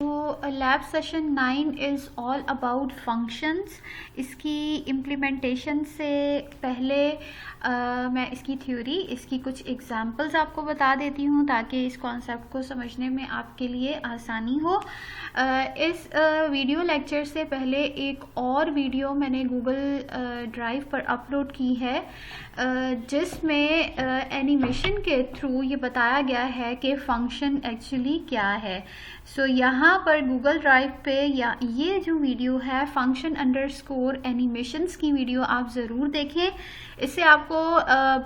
Lab session 9 is all about functions. इसकी implementation से पहले मैं इसकी थ्योरी, इसकी कुछ एग्जांपल्स आपको बता देती हूँ ताकि इस कॉन्सेप्ट को समझने में आपके लिए आसानी हो। इस वीडियो लेक्चर से पहले एक और वीडियो मैंने गूगल ड्राइव पर अपलोड की है जिसमें एनिमेशन के थ्रू ये बताया गया है कि फंक्शन एक्चुअली क्या है। सो यहाँ पर गूगल ड्राइव पे या ये जो वीडियो है फंक्शन अंडरस्कोर एनिमेशंस की वीडियो आप ज़रूर देखें। इससे आपको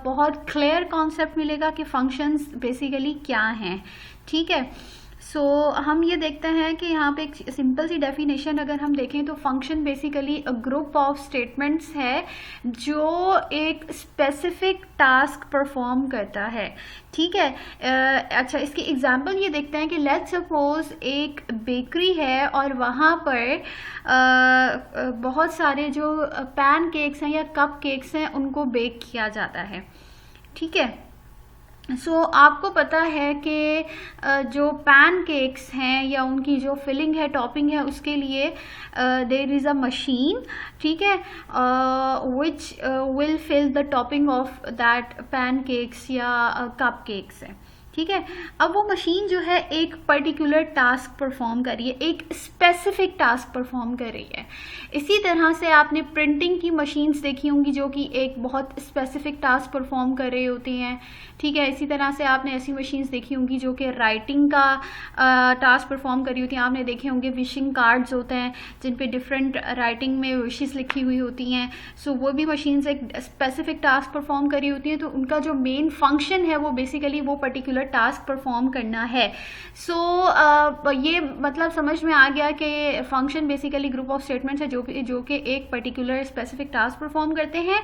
बहुत क्लियर कॉन्सेप्ट मिलेगा कि फंक्शंस बेसिकली क्या हैं। ठीक है, सो हम ये देखते हैं कि यहाँ पे एक सिंपल सी डेफिनेशन अगर हम देखें तो function basically a group of statements है जो एक स्पेसिफिक टास्क परफॉर्म करता है। ठीक है, अच्छा इसकी एग्जांपल ये देखते हैं कि लेट्स सपोज एक बेकरी है और वहाँ पर बहुत सारे जो पैन केक्स हैं या कप केक्स हैं उनको बेक किया जाता है। ठीक है, सो आपको पता है कि जो पैन केक्स हैं या उनकी जो फिलिंग है, टॉपिंग है, उसके लिए देयर इज़ अ मशीन, ठीक है, which will fill the topping of that pancakes या कप केक्स है। ठीक है, अब वो मशीन जो है एक पर्टिकुलर टास्क परफॉर्म कर रही है, एक स्पेसिफिक टास्क परफॉर्म कर रही है। इसी तरह से आपने प्रिंटिंग की मशीन्स देखी होंगी जो कि एक बहुत स्पेसिफिक टास्क परफॉर्म कर रही होती हैं। ठीक है, इसी तरह से आपने ऐसी मशीन्स देखी होंगी जो कि राइटिंग का टास्क परफॉर्म कर रही होती हैं। आपने देखे होंगे विशिंग कार्ड्स होते हैं जिन पे डिफरेंट राइटिंग में विशेस लिखी हुई होती हैं। सो वो भी मशीन्स एक स्पेसिफिक टास्क परफॉर्म कर रही होती हैं, तो उनका जो मेन फंक्शन है वो बेसिकली वो पर्टिकुलर टास्क परफॉर्म करना है। सो ये मतलब समझ में आ गया कि function basically group of statements है जो कि एक पर्टिकुलर स्पेसिफिक टास्क परफॉर्म करते हैं।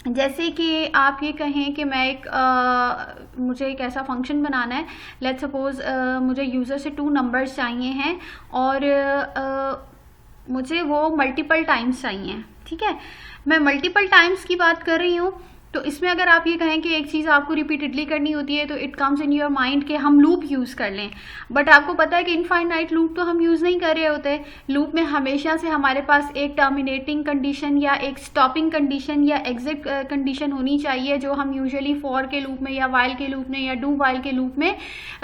जैसे कि आप ये कहें कि मैं मुझे एक ऐसा फंक्शन बनाना है, लेट्स सपोज मुझे यूज़र से 2 नंबर्स चाहिए हैं और मुझे वो मल्टीपल टाइम्स चाहिए। ठीक है, मैं मल्टीपल टाइम्स की बात कर रही हूँ। तो इसमें अगर आप ये कहें कि एक चीज़ आपको रिपीटेडली करनी होती है तो it comes in your mind कि हम लूप यूज़ कर लें, बट आपको पता है कि इनफाइनाइट लूप तो हम यूज़ नहीं कर रहे होते। लूप में हमेशा से हमारे पास एक टर्मिनेटिंग कंडीशन या एक स्टॉपिंग कंडीशन या एग्जिट कंडीशन होनी चाहिए, जो हम यूजुअली फॉर के लूप में या वाइल के लूप में या डू वाइल के लूप में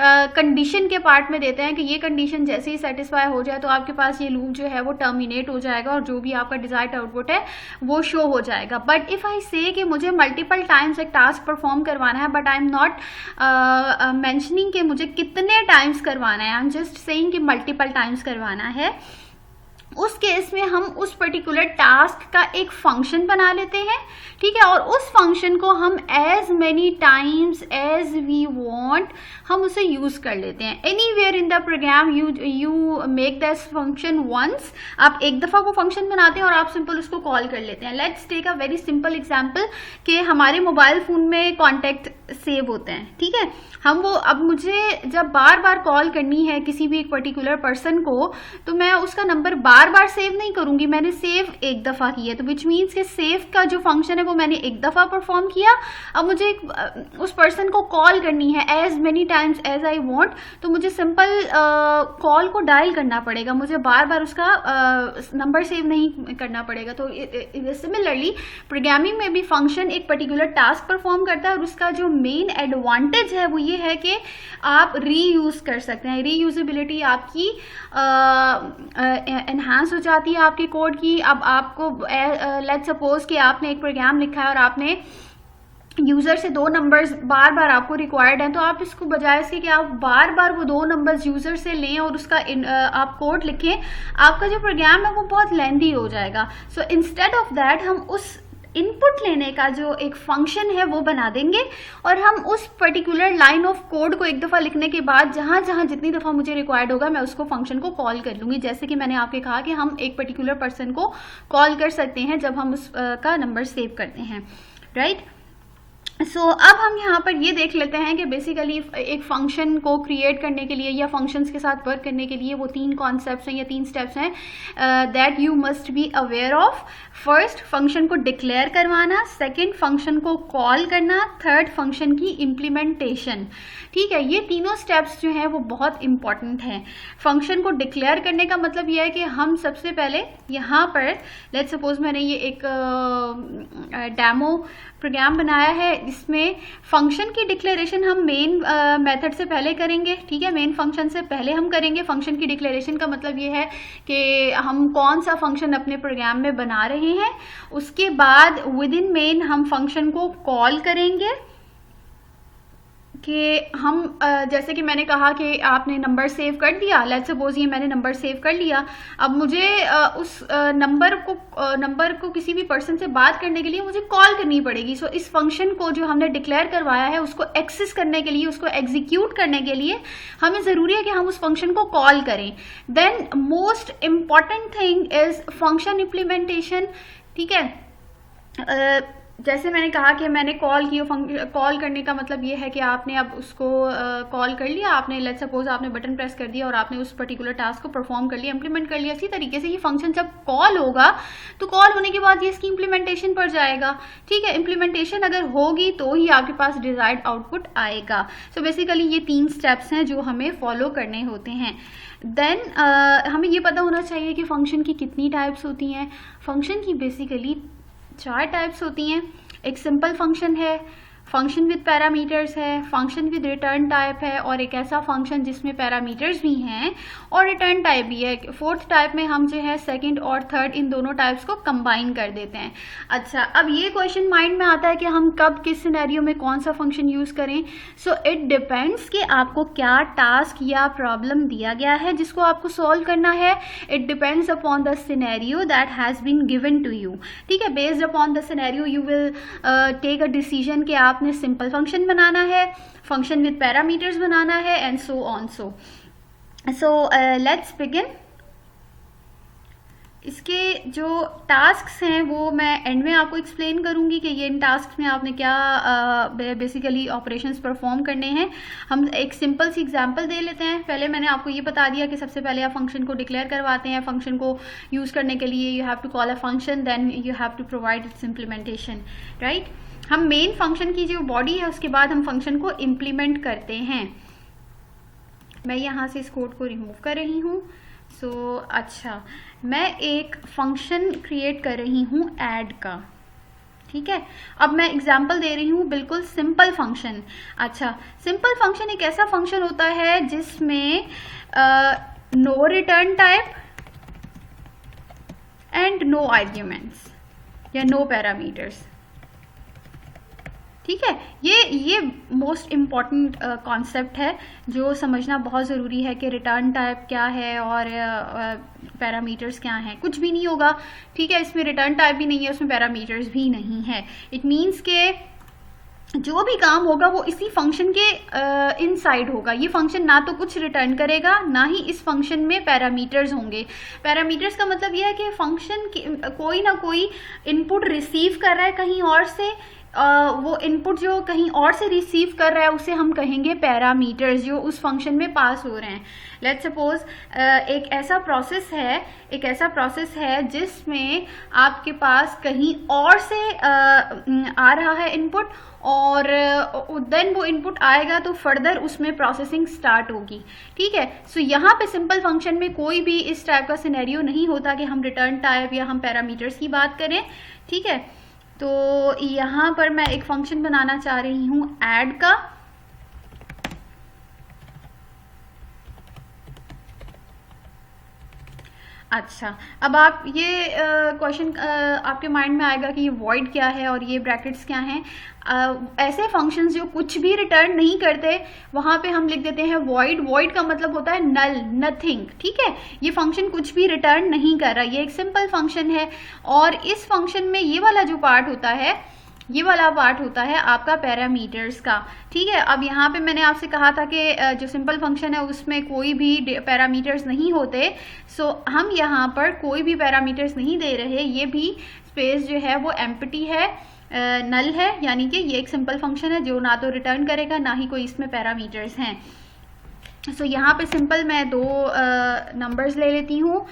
कंडीशन के पार्ट में देते हैं कि ये कंडीशन जैसे ही सेटिस्फाई हो जाए तो आपके पास ये लूप जो है वो टर्मिनेट हो जाएगा और जो भी आपका डिजायर्ड आउटपुट है वो शो हो जाएगा। बट इफ़ आई से कि मुझे मल्टीपल टाइम्स एक टास्क परफॉर्म करवाना है, but I am not mentioning कि मुझे कितने टाइम्स करवाना है, आई एम जस्ट सेइंग कि मल्टीपल टाइम्स करवाना है, उस केस में हम उस पर्टिकुलर टास्क का एक फंक्शन बना लेते हैं। ठीक है, और उस फंक्शन को हम as many times as we want हम उसे यूज कर लेते हैं। Anywhere in the program you make this function once, आप एक दफा वो फंक्शन बनाते हैं और आप सिंपल उसको कॉल कर लेते हैं। Let's take a very simple example कि हमारे मोबाइल फोन में कॉन्टेक्ट सेव होते हैं। ठीक है, हम वो अब मुझे जब बार बार कॉल करनी है किसी भी एक पर्टिकुलर पर्सन को, तो मैं उसका नंबर बार बार सेव नहीं करूंगी, मैंने सेव एक दफा किया, तो विच मीन्स कि सेव का जो फंक्शन है वो मैंने एक दफा परफॉर्म किया। अब मुझे उस पर्सन को कॉल करनी है as many times as I want, तो मुझे सिंपल कॉल को डायल करना पड़ेगा, मुझे बार बार उसका नंबर सेव नहीं करना पड़ेगा। तो सिमिलरली प्रोग्रामिंग में भी फंक्शन एक पर्टिकुलर टास्क परफॉर्म करता है और उसका जो मेन एडवांटेज है वो ये है कि आप रीयूज कर सकते हैं। रीयूजेबिलिटी आपकी एनहांस हो जाती है आपके कोड की। अब आपको लेट्स सपोज कि आपने एक प्रोग्राम लिखा है और आपने यूजर से 2 नंबर्स बार बार आपको रिक्वायर्ड हैं, तो आप इसको बजाय इसके कि आप बार बार वो 2 नंबर्स यूजर से लें और उसका आप कोड लिखें, आपका जो प्रोग्राम है वो बहुत लेंथी हो जाएगा। सो इंस्टेड ऑफ दैट हम उस इनपुट लेने का जो एक फंक्शन है वो बना देंगे और हम उस पर्टिकुलर लाइन ऑफ कोड को एक दफ़ा लिखने के बाद जहां जहां जितनी दफ़ा मुझे रिक्वायर्ड होगा मैं उसको फंक्शन को कॉल कर लूँगी। जैसे कि मैंने आपके कहा कि हम एक पर्टिकुलर पर्सन को कॉल कर सकते हैं जब हम उसका नंबर सेव करते हैं, राइट। अब हम यहाँ पर ये देख लेते हैं कि बेसिकली एक फंक्शन को क्रिएट करने के लिए या फंक्शंस के साथ वर्क करने के लिए वो 3 कॉन्सेप्ट्स हैं या 3 स्टेप्स हैं that you must be aware of. First, function को डिक्लेयर करवाना, सेकंड, फंक्शन को कॉल करना, थर्ड, फंक्शन की इम्प्लीमेंटेशन। ठीक है, ये तीनों स्टेप्स जो हैं वो बहुत इंपॉर्टेंट हैं। फंक्शन को डिक्लेयर करने का मतलब ये है कि हम सबसे पहले यहाँ पर लेट्स सपोज मैंने ये एक डेमो प्रोग्राम बनाया है, इसमें फंक्शन की डिक्लेरेशन हम मेन मेथड से पहले करेंगे। ठीक है, मेन फंक्शन से पहले हम करेंगे। फंक्शन की डिक्लेरेशन का मतलब ये है कि हम कौन सा फंक्शन अपने प्रोग्राम में बना रहे हैं, उसके बाद विद इन मेन हम फंक्शन को कॉल करेंगे कि हम जैसे कि मैंने कहा कि आपने नंबर सेव कर दिया, लेट्स सपोज ये मैंने नंबर सेव कर लिया। अब मुझे उस नंबर को किसी भी पर्सन से बात करने के लिए मुझे कॉल करनी पड़ेगी। सो इस फंक्शन को जो हमने डिक्लेयर करवाया है उसको एक्सेस करने के लिए, उसको एग्जीक्यूट करने के लिए हमें ज़रूरी है कि हम उस फंक्शन को कॉल करें। Then most important thing is function implementation. ठीक है, जैसे मैंने कहा कि मैंने कॉल की, कॉल करने का मतलब ये है कि आपने अब उसको कॉल कर लिया, आपने लेट्स सपोज आपने बटन प्रेस कर दिया और आपने उस पर्टिकुलर टास्क को परफॉर्म कर लिया, इंप्लीमेंट कर लिया। इसी तरीके से ये फंक्शन जब कॉल होगा तो कॉल होने के बाद ये इसकी इंप्लीमेंटेशन पर जाएगा। ठीक है, इंप्लीमेंटेशन अगर होगी तो ही आपके पास डिजायर्ड आउटपुट आएगा। सो बेसिकली ये 3 स्टेप्स हैं जो हमें फॉलो करने होते हैं। देन हमें ये पता होना चाहिए कि फंक्शन की कितनी टाइप्स होती हैं। फंक्शन की बेसिकली 4 टाइप्स होती हैं। एक सिंपल फंक्शन है, फंक्शन विद पैरामीटर्स है, फंक्शन विद रिटर्न टाइप है, और एक ऐसा फंक्शन जिसमें पैरामीटर्स भी हैं और रिटर्न टाइप भी है। 4th टाइप में हम जो है सेकंड और थर्ड इन दोनों टाइप्स को कंबाइन कर देते हैं। अच्छा, अब ये क्वेश्चन माइंड में आता है कि हम कब किस सिनेरियो में कौन सा फंक्शन यूज करें। सो इट डिपेंड्स कि आपको क्या टास्क या प्रॉब्लम दिया गया है जिसको आपको सॉल्व करना है। It depends upon the scenario that has been given to you. ठीक है, based upon the scenario you will take a decision कि आपने सिंपल फंक्शन बनाना है, फंक्शन विद पैरामीटर्स बनाना है, and so on. So let's begin. इसके जो tasks हैं वो मैं एंड में आपको एक्सप्लेन करूंगी कि ये इन टास्क्स में आपने क्या बेसिकली ऑपरेशंस परफॉर्म करने हैं। हम एक सिंपल सी एग्जांपल दे लेते हैं। पहले मैंने आपको ये बता दिया कि सबसे पहले आप फंक्शन को डिक्लेयर करवाते हैं। फंक्शन को यूज़ करने के लिए you have to call a function, then you have to provide its implementation. Right, हम मेन फंक्शन की जो बॉडी है उसके बाद हम फंक्शन को इम्प्लीमेंट करते हैं। मैं यहाँ से इस कोड को रिमूव कर रही हूँ। अच्छा, मैं एक फंक्शन क्रिएट कर रही हूँ ऐड का। ठीक है, अब मैं एग्जांपल दे रही हूँ बिल्कुल सिंपल फंक्शन। अच्छा, सिंपल फंक्शन एक ऐसा फंक्शन होता है जिसमें no return type and no arguments या नो पैरामीटर्स। ठीक है, ये मोस्ट इम्पॉर्टेंट कॉन्सेप्ट है जो समझना बहुत ज़रूरी है कि रिटर्न टाइप क्या है और पैरामीटर्स क्या हैं। कुछ भी नहीं होगा। ठीक है, इसमें रिटर्न टाइप भी नहीं है, उसमें पैरामीटर्स भी नहीं है। इट मीन्स के जो भी काम होगा वो इसी फंक्शन के इनसाइड होगा। ये फंक्शन ना तो कुछ रिटर्न करेगा, ना ही इस फंक्शन में पैरामीटर्स होंगे। पैरामीटर्स का मतलब ये है कि फंक्शन कोई ना कोई इनपुट रिसीव कर रहा है कहीं और से, वो इनपुट जो कहीं और से रिसीव कर रहा है उसे हम कहेंगे पैरामीटर्स जो उस फंक्शन में पास हो रहे हैं। लेट्स सपोज एक ऐसा प्रोसेस है जिसमें आपके पास कहीं और से आ रहा है इनपुट, और देन वो इनपुट आएगा तो फर्दर उसमें प्रोसेसिंग स्टार्ट होगी। ठीक है, सो यहाँ पे सिंपल फंक्शन में कोई भी इस टाइप का सिनेरियो नहीं होता कि हम रिटर्न टाइप या हम पैरामीटर्स की बात करें। ठीक है, तो यहाँ पर मैं एक फंक्शन बनाना चाह रही हूँ ऐड का। अच्छा, अब आप ये क्वेश्चन आपके माइंड में आएगा कि ये वॉइड क्या है और ये ब्रैकेट्स क्या हैं। ऐसे फंक्शंस जो कुछ भी रिटर्न नहीं करते वहाँ पे हम लिख देते हैं वॉइड। वॉइड का मतलब होता है नल, नथिंग। ठीक है, ये फंक्शन कुछ भी रिटर्न नहीं कर रहा, ये एक सिंपल फंक्शन है। और इस फंक्शन में ये वाला जो पार्ट होता है, ये वाला पार्ट होता है आपका पैरामीटर्स का। ठीक है, अब यहाँ पे मैंने आपसे कहा था कि जो सिंपल फंक्शन है उसमें कोई भी पैरामीटर्स नहीं होते। सो हम यहाँ पर कोई भी पैरामीटर्स नहीं दे रहे, ये भी स्पेस जो है वो एम्प्टी है। नल है, यानी कि ये एक सिंपल फंक्शन है जो ना तो रिटर्न करेगा ना ही कोई इसमें पैरामीटर्स हैं। सो यहाँ पे सिंपल मैं दो नंबर्स ले लेती हूँ,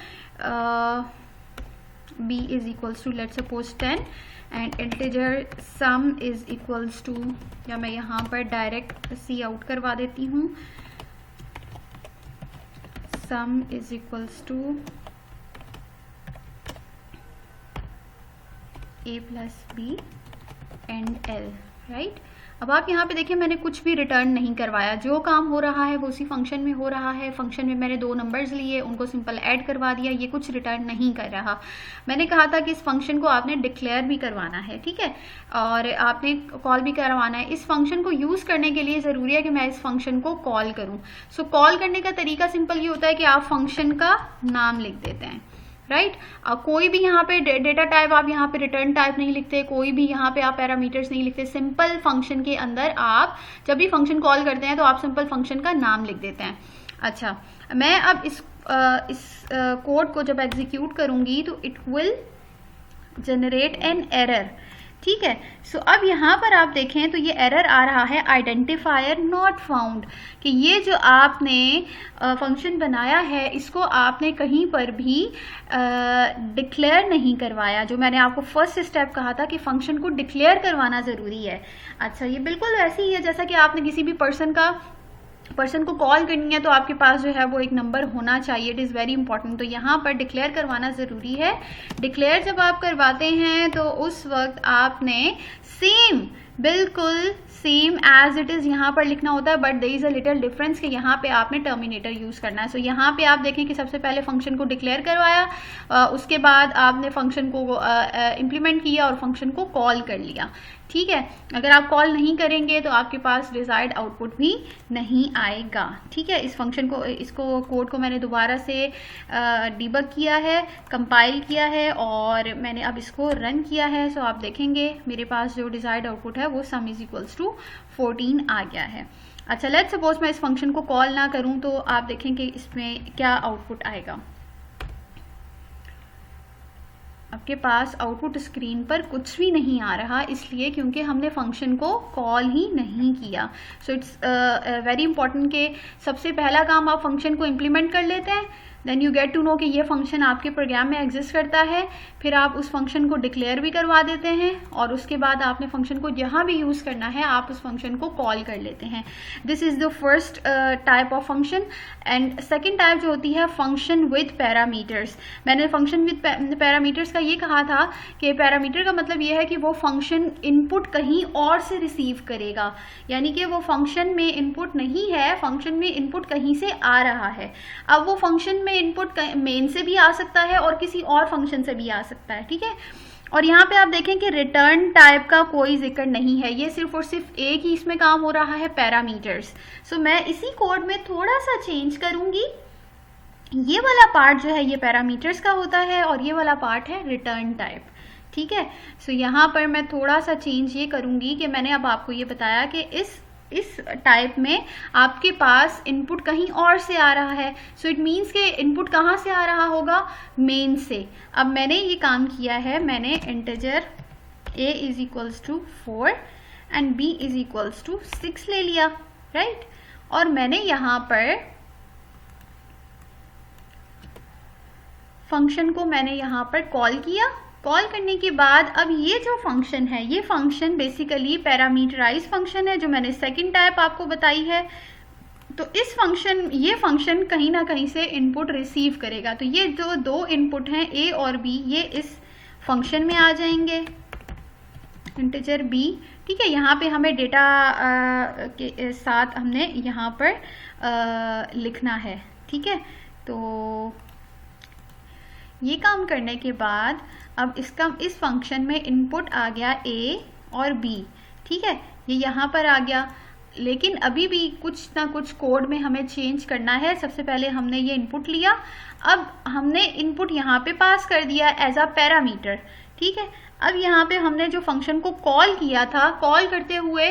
b is equals to let's suppose 10 and integer sum is equals to, या मैं यहाँ पर डायरेक्ट सी आउट करवा देती हूँ, sum is equals to a प्लस बी एंड l, राइट। अब आप यहाँ पे देखिए मैंने कुछ भी रिटर्न नहीं करवाया, जो काम हो रहा है वो उसी फंक्शन में हो रहा है। फंक्शन में मैंने दो नंबर्स लिए, उनको सिंपल ऐड करवा दिया, ये कुछ रिटर्न नहीं कर रहा। मैंने कहा था कि इस फंक्शन को आपने डिक्लेयर भी करवाना है, ठीक है, और आपने कॉल भी करवाना है। इस फंक्शन को यूज़ करने के लिए ज़रूरी है कि मैं इस फंक्शन को कॉल करूँ। सो कॉल करने का तरीका सिंपल ये होता है कि आप फंक्शन का नाम लिख देते हैं, राइट। कोई भी यहाँ पे डेटा टाइप, आप यहाँ पे रिटर्न टाइप नहीं लिखते, कोई भी यहाँ पे आप पैरामीटर्स नहीं लिखते। सिंपल फंक्शन के अंदर आप जब भी फंक्शन कॉल करते हैं तो आप सिंपल फंक्शन का नाम लिख देते हैं। अच्छा, मैं अब इस कोड को जब एग्जीक्यूट करूंगी तो it will generate an error, ठीक है। सो अब यहाँ पर आप देखें तो ये एरर आ रहा है आइडेंटिफायर नॉट फाउंड, कि ये जो आपने फंक्शन बनाया है इसको आपने कहीं पर भी डिक्लेयर नहीं करवाया, जो मैंने आपको फर्स्ट स्टेप कहा था कि फंक्शन को डिक्लेयर करवाना ज़रूरी है। अच्छा, ये बिल्कुल वैसे ही है जैसा कि आपने किसी भी पर्सन को कॉल करनी है तो आपके पास जो है वो एक नंबर होना चाहिए, इट इज़ वेरी इंपॉर्टेंट। तो यहाँ पर डिक्लेयर करवाना ज़रूरी है। डिक्लेयर जब आप करवाते हैं तो उस वक्त आपने सेम, बिल्कुल सेम एज इट इज़ यहाँ पर लिखना होता है, but there is a little difference कि यहाँ पे आपने टर्मिनेटर यूज़ करना है। सो यहाँ पे आप देखें कि सबसे पहले फंक्शन को डिक्लेयर करवाया, उसके बाद आपने फंक्शन को इम्प्लीमेंट किया और फंक्शन को कॉल कर लिया, ठीक है। अगर आप कॉल नहीं करेंगे तो आपके पास डिजायर्ड आउटपुट भी नहीं आएगा, ठीक है। इस फंक्शन को, इसको कोड को मैंने दोबारा से डिबग किया है, कंपाइल किया है और मैंने अब इसको रन किया है। सो आप देखेंगे मेरे पास जो डिजायर्ड आउटपुट है वो सम इज इक्वल्स टू 14 आ गया है। अच्छा, लेट्स सपोज मैं इस फंक्शन को कॉल ना करूं तो आप देखेंगे इसमें क्या आउटपुट आएगा। आपके पास आउटपुट स्क्रीन पर कुछ भी नहीं आ रहा, इसलिए क्योंकि हमने फंक्शन को कॉल ही नहीं किया। सो इट्स वेरी इंपॉर्टेंट कि सबसे पहला काम आप फंक्शन को इम्प्लीमेंट कर लेते हैं, then you get to know कि ये फंक्शन आपके प्रोग्राम में एग्जिस्ट करता है, फिर आप उस फंक्शन को डिक्लेयर भी करवा देते हैं और उसके बाद आपने फंक्शन को जहाँ भी यूज़ करना है आप उस फंक्शन को कॉल कर लेते हैं। This is the first type of function. And second type जो होती है फंक्शन विद पैरामीटर्स। मैंने फंक्शन विद पैरामीटर्स का ये कहा था कि पैरामीटर का मतलब ये है कि वो फंक्शन इनपुट कहीं और से रिसीव करेगा, यानी कि वो फंक्शन में इनपुट नहीं है, फंक्शन में इनपुट कहीं से आ रहा है। अब वो फंक्शन में इनपुट मेन से भी आ सकता है और किसी और फंक्शन से भी आ सकता है, ठीक है। और यहाँ पे आप देखें कि रिटर्न टाइप का कोई जिक्र नहीं है, ये सिर्फ और सिर्फ एक ही इसमें काम हो रहा है, पैरामीटर्स। सो मैं इसी कोड में थोड़ा सा चेंज करूंगी, ये वाला पार्ट जो है ये पैरामीटर्स का होता है और ये वाला पार्ट है रिटर्न टाइप, ठीक है। सो यहाँ पर मैं थोड़ा सा चेंज ये करूंगी कि मैंने अब आपको ये बताया कि इस टाइप में आपके पास इनपुट कहीं और से आ रहा है। सो इट मीन्स कि इनपुट कहाँ से आ रहा होगा, मेन से। अब मैंने ये काम किया है, मैंने integer a is equals to 4 and b is equals to 6 ले लिया, राइट। और मैंने यहाँ पर फंक्शन को मैंने यहाँ पर कॉल किया। कॉल करने के बाद अब ये जो फंक्शन है, ये फंक्शन बेसिकली पैरामीटराइज फंक्शन है जो मैंने सेकंड टाइप आपको बताई है। तो ये फंक्शन कहीं ना कहीं से इनपुट रिसीव करेगा। तो ये जो दो इनपुट हैं a और b, ये इस फंक्शन में आ जाएंगे, इंटीजर b, ठीक है। यहाँ पे हमें डेटा के साथ हमने यहाँ पर लिखना है, ठीक है। तो ये काम करने के बाद अब इस फंक्शन में इनपुट आ गया a और b, ठीक है, ये यहाँ पर आ गया। लेकिन अभी भी कुछ ना कुछ कोड में हमें चेंज करना है। सबसे पहले हमने ये इनपुट लिया, अब हमने इनपुट यहाँ पे पास कर दिया एज अ पैरामीटर, ठीक है। अब यहाँ पे हमने जो फंक्शन को कॉल किया था, कॉल करते हुए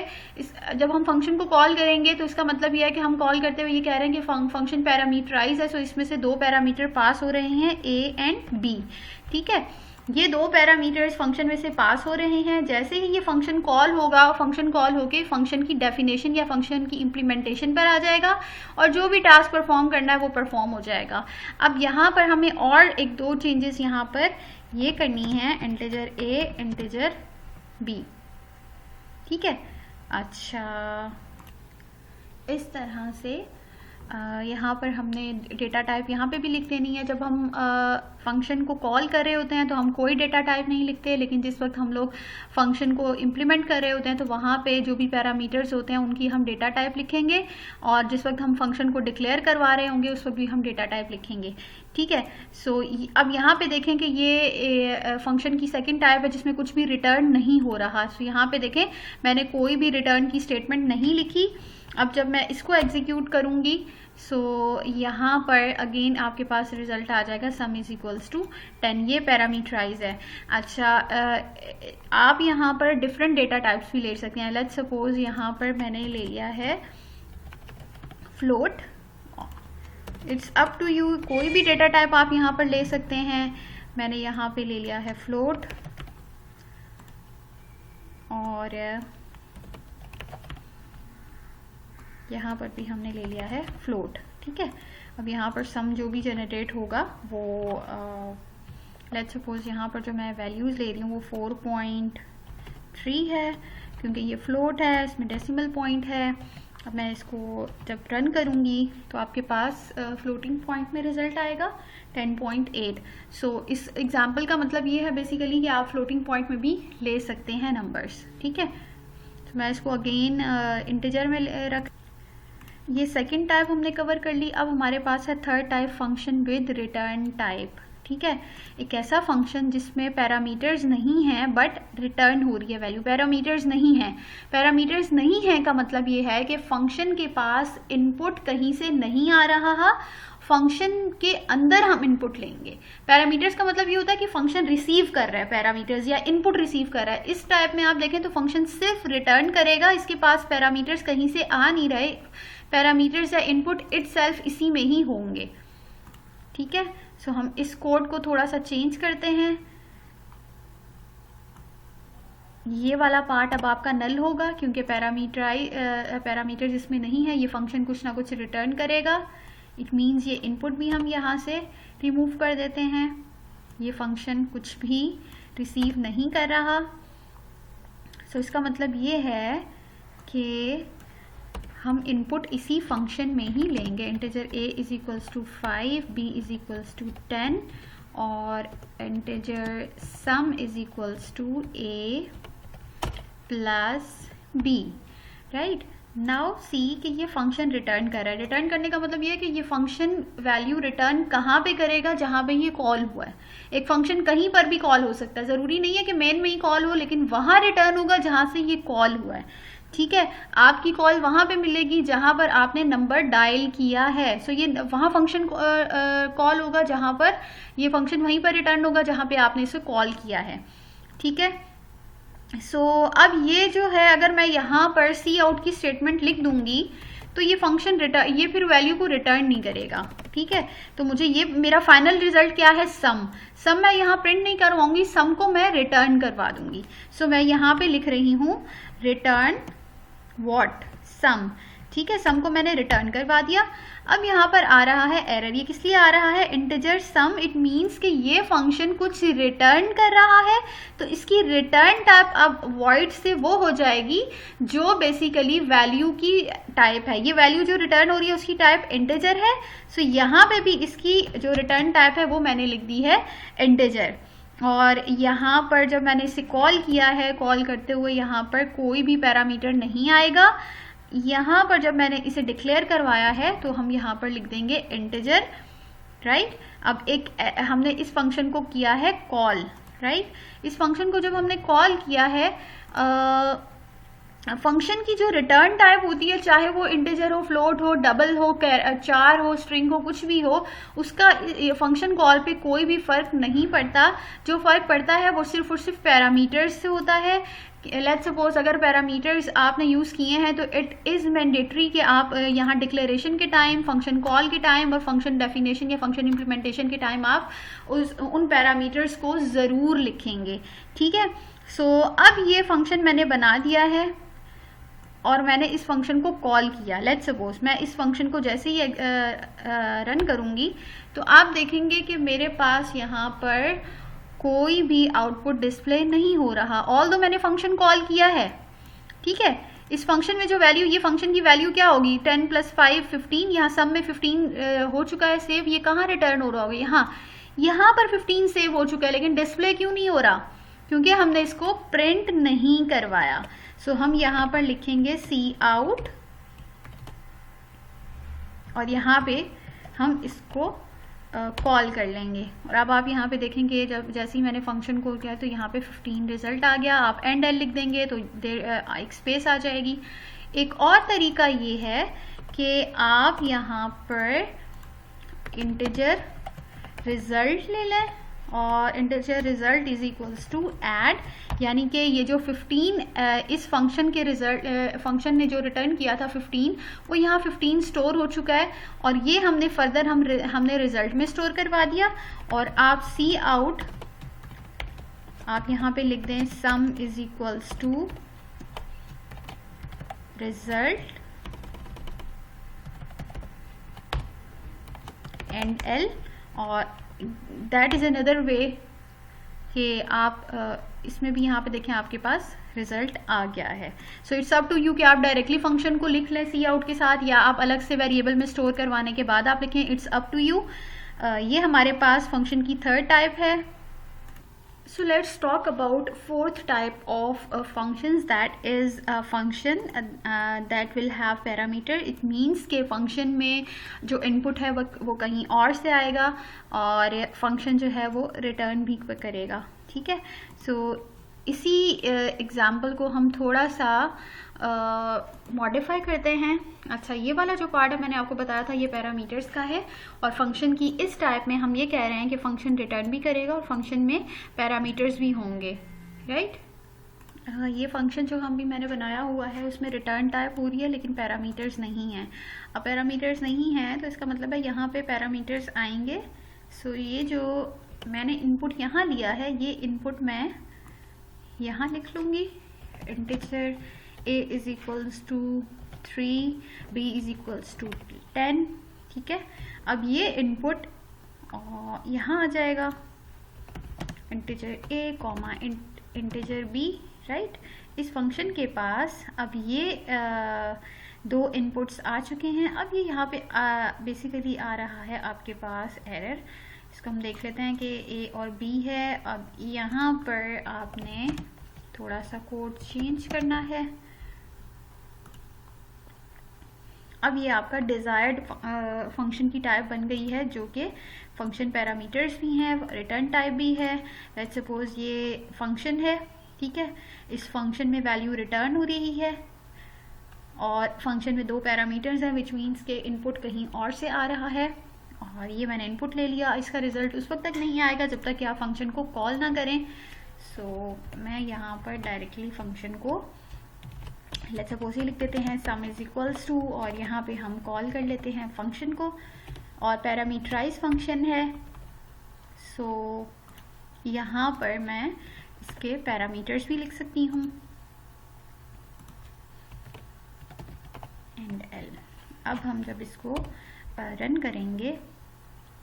जब हम फंक्शन को कॉल करेंगे तो इसका मतलब यह है कि हम कॉल करते हुए ये कह रहे हैं कि फंक्शन पैरामीटराइज है। सो इसमें से दो पैरामीटर पास हो रहे हैं a एंड b, ठीक है। ये दो पैरामीटर्स फंक्शन में से पास हो रहे हैं। जैसे ही ये फंक्शन कॉल होगा, फंक्शन कॉल होके फंक्शन की डेफिनेशन या फंक्शन की इम्प्लीमेंटेशन पर आ जाएगा और जो भी टास्क परफॉर्म करना है वो परफॉर्म हो जाएगा। अब यहाँ पर हमें और एक दो चेंजेस यहाँ पर ये करनी है, इंटीजर ए, इंटीजर बी, ठीक है। अच्छा, इस तरह से यहाँ पर हमने डेटा टाइप यहाँ पे भी लिख देनी है। जब हम फंक्शन को कॉल कर रहे होते हैं तो हम कोई डेटा टाइप नहीं लिखते, लेकिन जिस वक्त हम लोग फंक्शन को इम्प्लीमेंट कर रहे होते हैं तो वहाँ पे जो भी पैरामीटर्स होते हैं उनकी हम डेटा टाइप लिखेंगे, और जिस वक्त हम फंक्शन को डिक्लेयर करवा रहे होंगे उस वक्त भी हम डेटा टाइप लिखेंगे, ठीक है। सो अब यहाँ पे देखें कि ये फंक्शन की सेकंड टाइप है जिसमें कुछ भी रिटर्न नहीं हो रहा। सो यहाँ पे देखें मैंने कोई भी रिटर्न की स्टेटमेंट नहीं लिखी। अब जब मैं इसको एग्जीक्यूट करूँगी सो यहाँ पर अगेन आपके पास रिजल्ट आ जाएगा सम इज इक्वल्स टू 10, ये पैरामीटराइज है। अच्छा, आप यहाँ पर डिफरेंट डेटा टाइप्स भी ले सकते हैं। लेट्स सपोज यहाँ पर मैंने ले लिया है float, it's up to you, कोई भी डेटा टाइप आप यहाँ पर ले सकते हैं। मैंने यहाँ पे ले लिया है फ्लोट, और यहाँ पर भी हमने ले लिया है फ्लोट, ठीक है। अब यहाँ पर सम जो भी जनरेट होगा वो लेट्स सपोज यहाँ पर जो मैं वैल्यूज़ ले रही हूँ वो 4.3 है, क्योंकि ये फ्लोट है, इसमें डेसिमल पॉइंट है। अब मैं इसको जब रन करूँगी तो आपके पास फ्लोटिंग पॉइंट में रिजल्ट आएगा 10.8। सो इस एग्जाम्पल का मतलब ये है बेसिकली कि आप फ्लोटिंग पॉइंट में भी ले सकते हैं नंबर्स, ठीक है। तो मैं इसको अगेन इंटीजर में रख, ये सेकंड टाइप हमने कवर कर ली। अब हमारे पास है third type, function with return type, ठीक है। एक ऐसा फंक्शन जिसमें पैरामीटर्स नहीं हैं बट रिटर्न हो रही है वैल्यू। पैरामीटर्स नहीं है, पैरामीटर्स नहीं है का मतलब ये है कि फंक्शन के पास इनपुट कहीं से नहीं आ रहा है, फंक्शन के अंदर हम इनपुट लेंगे। पैरामीटर्स का मतलब ये होता है कि फंक्शन रिसीव कर रहा है पैरामीटर्स या इनपुट रिसीव कर रहा है। इस टाइप में आप देखें तो फंक्शन सिर्फ रिटर्न करेगा, इसके पास पैरामीटर्स कहीं से आ नहीं रहे, पैरामीटर्स या इनपुट इटसेल्फ इसी में ही होंगे, ठीक है। सो हम इस कोड को थोड़ा सा चेंज करते हैं। ये वाला पार्ट अब आपका नल होगा क्योंकि पैरामीटर्स इसमें नहीं है, ये फंक्शन कुछ ना कुछ रिटर्न करेगा। इट मीन्स ये इनपुट भी हम यहाँ से रिमूव कर देते हैं, ये फंक्शन कुछ भी रिसीव नहीं कर रहा। सो इसका मतलब ये है कि हम इनपुट इसी फंक्शन में ही लेंगे। Integer a is equals to 5, b is equals to 10 और integer sum is equals to a plus b, right. Now see कि ये फंक्शन रिटर्न कर रहा है। रिटर्न करने का मतलब ये है कि ये फंक्शन वैल्यू रिटर्न कहाँ पे करेगा, जहाँ पे ये कॉल हुआ है। एक फंक्शन कहीं पर भी कॉल हो सकता है, ज़रूरी नहीं है कि मेन में ही कॉल हो, लेकिन वहाँ रिटर्न होगा जहाँ से ये कॉल हुआ है, ठीक है। आपकी कॉल वहाँ पे मिलेगी जहाँ पर आपने नंबर डायल किया है। सो ये वहाँ फंक्शन कॉल होगा जहाँ पर ये फंक्शन वहीं पर रिटर्न होगा जहाँ पे आपने इसे कॉल किया है, ठीक है। सो अब ये जो है अगर मैं यहाँ पर सी आउट की स्टेटमेंट लिख दूंगी तो ये फंक्शन रिटर्न, ये फिर वैल्यू को रिटर्न नहीं करेगा, ठीक है। तो मुझे ये मेरा फाइनल रिजल्ट क्या है, सम मैं यहाँ प्रिंट नहीं करवाऊंगी, सम को मैं रिटर्न करवा दूंगी। सो मैं यहाँ पे लिख रही हूँ रिटर्न व्हाट, सम, ठीक है। सम को मैंने रिटर्न करवा दिया। अब यहाँ पर आ रहा है एरर, ये किस लिए आ रहा है, इंटीजर सम, इट मीन्स कि ये फंक्शन कुछ रिटर्न कर रहा है, तो इसकी रिटर्न टाइप अब वॉइड से वो हो जाएगी जो बेसिकली वैल्यू की टाइप है। ये वैल्यू जो रिटर्न हो रही है उसकी टाइप इंटीजर है। सो यहाँ पे भी इसकी जो रिटर्न टाइप है वो मैंने लिख दी है इंटीजर। और यहाँ पर जब मैंने इसे कॉल किया है, कॉल करते हुए यहाँ पर कोई भी पैरामीटर नहीं आएगा। यहाँ पर जब मैंने इसे डिक्लेयर करवाया है तो हम यहाँ पर लिख देंगे इंटीजर, राइट। अब एक हमने इस फंक्शन को किया है कॉल, राइट। इस फंक्शन को जब हमने कॉल किया है फंक्शन की जो रिटर्न टाइप होती है, चाहे वो इंटीजर हो, फ्लोट हो, डबल हो, चार हो, स्ट्रिंग हो, कुछ भी हो, उसका फंक्शन कॉल पे कोई भी फर्क नहीं पड़ता। जो फर्क पड़ता है वो सिर्फ और सिर्फ पैरामीटर्स से होता है। लेट्स सपोज अगर पैरामीटर्स आपने यूज़ किए हैं तो इट इज़ मैंडेटरी कि आप यहाँ डिक्लेरेशन के टाइम, फंक्शन कॉल के टाइम और फंक्शन डेफिनेशन या फंक्शन इम्प्लीमेंटेशन के टाइम आप उन पैरामीटर्स को ज़रूर लिखेंगे। ठीक है। सो अब ये फंक्शन मैंने बना दिया है और मैंने इस फंक्शन को कॉल किया। लेट्स सपोज मैं इस फंक्शन को जैसे ही रन करूँगी तो आप देखेंगे कि मेरे पास यहाँ पर कोई भी आउटपुट डिस्प्ले नहीं हो रहा, ऑल्दो मैंने फंक्शन कॉल किया है। ठीक है। इस फंक्शन में जो वैल्यू, ये फंक्शन की वैल्यू क्या होगी, 10 + 5 15, यहाँ सब में 15 हो चुका है सेव। ये कहाँ रिटर्न हो रहा होगा, यहाँ पर 15 सेव हो चुका है, लेकिन डिस्प्ले क्यों नहीं हो रहा, क्योंकि हमने इसको प्रिंट नहीं करवाया। सो हम यहाँ पर लिखेंगे cout और यहाँ पे हम इसको कॉल कर लेंगे। और अब आप यहाँ पे देखेंगे जब जैसे ही मैंने फंक्शन कॉल किया तो यहाँ पे 15 रिजल्ट आ गया। आप एंड एल लिख देंगे तो एक स्पेस आ जाएगी। एक और तरीका ये है कि आप यहाँ पर इंटीजर रिजल्ट ले लें और integer result is equals to add, यानी कि ये जो 15 इस फंक्शन के रिजल्ट, फंक्शन ने जो रिटर्न किया था 15, वो यहाँ 15 स्टोर हो चुका है और ये हमने फर्दर हमने रिजल्ट में स्टोर करवा दिया। और आप cout आप यहाँ पे लिख दें sum is equals to result and L, और दैट इज अनदर वे कि आप इसमें भी यहाँ पे देखें आपके पास रिजल्ट आ गया है। So it's up to you कि आप डायरेक्टली फंक्शन को लिख लें cout के साथ या आप अलग से वेरिएबल में स्टोर करवाने के बाद आप लिखें, इट्स अप टू यू। ये हमारे पास फंक्शन की थर्ड टाइप है। So let's talk about fourth type of functions, that is a function that will have parameter. It means कि function में जो input है वो कहीं और से आएगा और function जो है वो return भी करेगा। ठीक है। So इसी एग्जाम्पल को हम थोड़ा सा मॉडिफाई करते हैं। अच्छा, ये वाला जो पार्ट है मैंने आपको बताया था ये पैरामीटर्स का है और फंक्शन की इस टाइप में हम ये कह रहे हैं कि फंक्शन रिटर्न भी करेगा और फंक्शन में पैरामीटर्स भी होंगे, राइट। ये फंक्शन जो हम भी मैंने बनाया हुआ है उसमें रिटर्न टाइप हो रही है लेकिन पैरामीटर्स नहीं है। अब पैरामीटर्स नहीं है तो इसका मतलब है यहाँ पे पैरामीटर्स आएंगे। सो ये जो मैंने इनपुट यहाँ लिया है ये इनपुट मैं यहाँ लिख लूँगी, integer a is equals to 3, b is equals to 10। ठीक है। अब ये इनपुट यहाँ आ जाएगा, integer a comma integer b, right. इस फंक्शन के पास अब ये दो इनपुट्स आ चुके हैं। अब ये यहाँ पे बेसिकली आ रहा है आपके पास एरर। इसको हम देख लेते हैं कि a और b है। अब यहाँ पर आपने थोड़ा सा कोड चेंज करना है। अब ये आपका डिजायर्ड फंक्शन की टाइप बन गई है जो कि फंक्शन पैरामीटर्स भी हैं, रिटर्न टाइप भी है। लेट्स सपोज ये फंक्शन है, ठीक है। इस फंक्शन में वैल्यू रिटर्न हो रही है और फंक्शन में दो पैरामीटर्स हैं, विच मीन्स के इनपुट कहीं और से आ रहा है और ये मैंने इनपुट ले लिया। इसका रिजल्ट उस वक्त तक नहीं आएगा जब तक कि आप फंक्शन को कॉल ना करें। सो मैं यहाँ पर डायरेक्टली फंक्शन को लेट्स सपोज ये लिख देते हैं सम इज इक्वल्स टू और यहाँ पे हम कॉल कर लेते हैं फंक्शन को और पैरामीटराइज फंक्शन है। सो यहाँ पर मैं इसके पैरामीटर्स भी लिख सकती हूँ एंड एल। अब हम जब इसको रन करेंगे,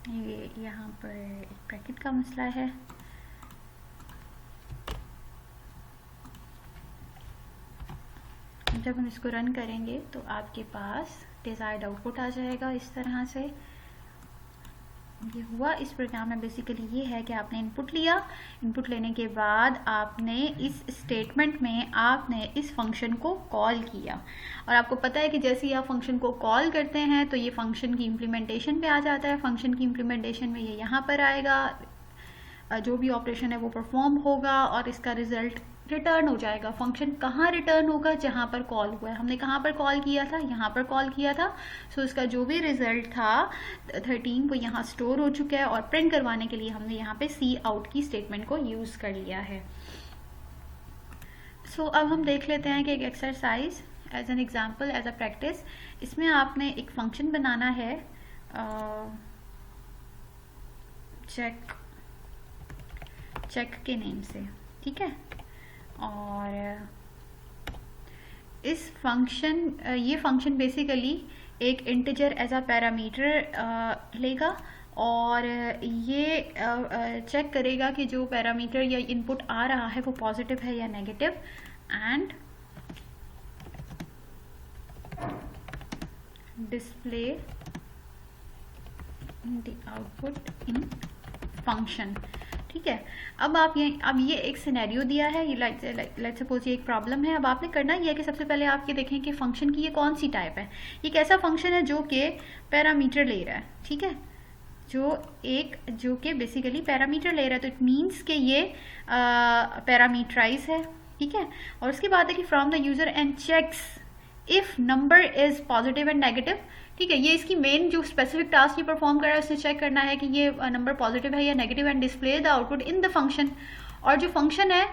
ये यहाँ पर एक ब्रैकेट का मसला है। जब हम इसको रन करेंगे तो आपके पास डिजायर्ड आउटपुट आ जाएगा इस तरह से। ये हुआ इस प्रोग्राम में बेसिकली ये है कि आपने इनपुट लिया, इनपुट लेने के बाद आपने इस स्टेटमेंट में आपने इस फंक्शन को कॉल किया और आपको पता है कि जैसे ही आप फंक्शन को कॉल करते हैं तो ये फंक्शन की इम्प्लीमेंटेशन पे आ जाता है। फंक्शन की इम्प्लीमेंटेशन में ये यहाँ पर आएगा, जो भी ऑपरेशन है वो परफॉर्म होगा और इसका रिजल्ट रिटर्न हो जाएगा। फंक्शन कहाँ रिटर्न होगा? जहाँ पर कॉल हुआ है। हमने कहाँ पर कॉल किया था? यहाँ पर कॉल किया था। सो इसका जो भी रिजल्ट था 13 वो यहाँ स्टोर हो चुका है और प्रिंट करवाने के लिए हमने यहाँ पे सी आउट की स्टेटमेंट को यूज़ कर लिया है। सो अब हम देख लेते हैं कि एक exercise as an example, as a practice, इसमें आपने एक फंक्शन बनाना है चेक के नेम से, ठीक है। और इस फंक्शन ये फंक्शन बेसिकली एक इंटीजर एज अ पैरामीटर लेगा और ये चेक करेगा कि जो पैरामीटर या इनपुट आ रहा है वो पॉजिटिव है या negative, and display the output in function, ठीक है। अब ये एक सिनेरियो दिया है, ये लेट्स सपोज ये एक प्रॉब्लम है। अब आपने करना ये है कि सबसे पहले आप ये देखें कि फंक्शन की ये कौन सी टाइप है। ये कैसा फंक्शन है जो कि पैरामीटर ले रहा है, ठीक है, जो कि बेसिकली पैरामीटर ले रहा है, तो इट मीन्स कि ये पैरामीटराइज है, ठीक है। और उसके बाद है कि from the user end checks if number is positive and negative, ठीक है। ये इसकी मेन जो स्पेसिफिक टास्क ये परफॉर्म कर रहा है उसने चेक करना है कि ये नंबर पॉजिटिव है या negative, and display the output in the function. और जो फंक्शन है